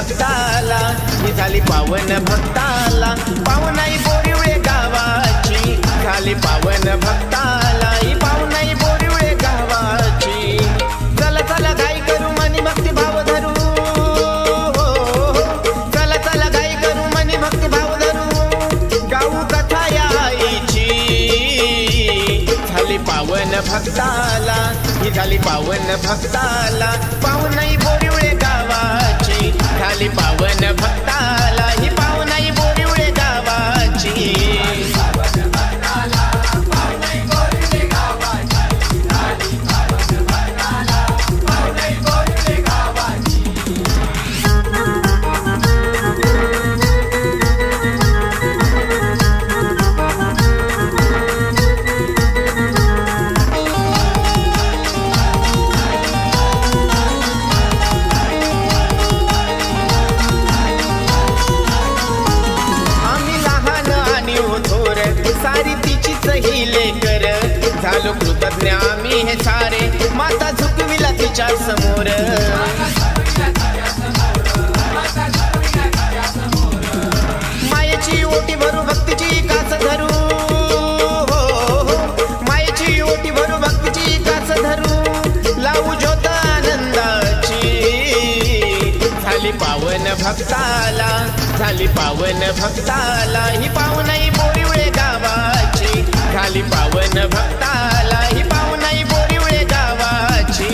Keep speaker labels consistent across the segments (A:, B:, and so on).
A: भक्ताला, ही झाली पावन भक्ताला, पावनाई बोरिवळे गावाची, झाली पावन भक्ताला, ही पावनाई बोरिवळे गावाची। चला चला गाई करू मनी भक्ती भाव धरू, चला चला गाई करू मनी भक्ती भाव धरू, गाऊ कथा या आईची, झाली पावन भक्ताला, ही झाली पावन भक्ताला, पावनाई बोरिवळे गावाची, झाली पावन भक्ताला, ही पावनाई बोरिवळे गावाची। सारी तिचीच ही लेकर, झालो कृतज्ञ आम्ही हे सारे, माता झुकविला तिच्या समोर, मायेची ओटी भरू भक्तीची कास धरू, मायेची ओटी भरू भक्तीची कास धरू, लावू ज्योत आनंदाची, झाली पावन भक्ताला, झाली पावन भक्ताला, ही पावनाई बोरिवळे गावाची, झाली पावन भक्ताला, ही पावनाई बोरिवळे गावाची।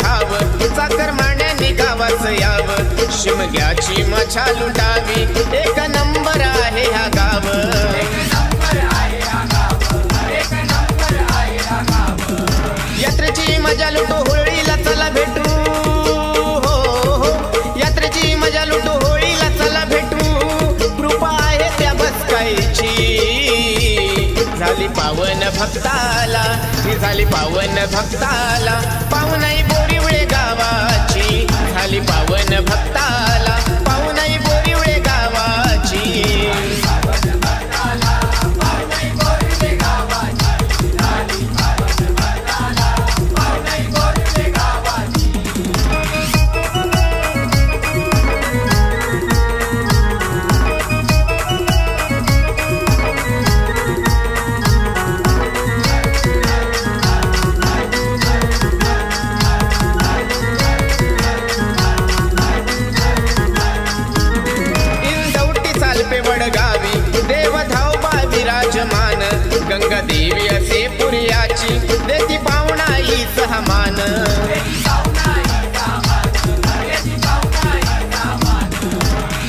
A: भाव चाकर माण्याने गावाच यावं, शिमग्याची मछा लुटावी, एक नंबर आहे हा गाव, यात्रेची मजा लुटू होळीला चला भेटू, यात्रेची मजा लुटू होळीला चला भेटू, कृपा आहे त्या बसकाईची, झाली पावन भक्ताला, ही झाली पावन भक्ताला, पावनाई बोरिवळे गावाची, झाली पावन भक्ताला, पावनाई बोरिवळे गावाची। गंगा देवी असे पुर्याची, देती पावनाई सहमान,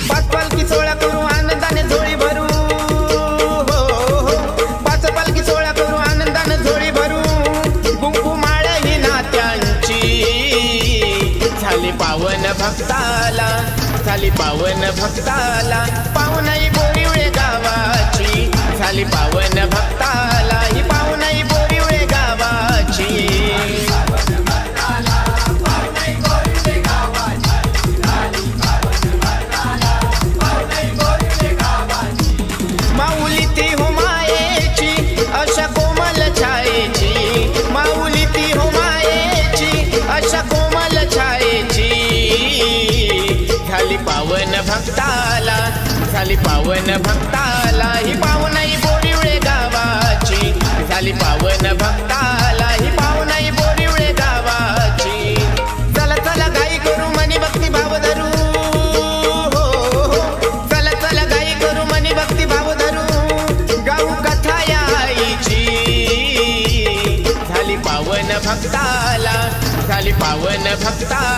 A: पाच पालखी सोहळा करू आनंदाने झोळी भरू, पाच पालखी सोहळा करू आनंदाने झोळी भरू, कुंकू माळ ही नात्यांची, झाली पावन भक्ताला, झाली पावन भक्ताला, पावनाई बोरिवळे गावाची, झाली पावन भक्ताला, ही पावनाई बोरिवळे गावाची। माऊली ती हो मायेची, अशा कोमल छायेची, माऊली ती हो मायेची, अशा कोमल छायेची, झाली पावन भक्ताला, झाली पावन भक्ताला, ही पावनाई बोरिवळे गावाची, झाली पावन भक्ताला, ही पावनाई बोरिवळे गावाची। चला चला गाई करू मनी भक्ती भाव धरू, चला चला गाई करू मनी भक्ती भाव धरू, गाऊ कथा या आईची, झाली पावन भक्ताला, झाली पावन भक्ताला,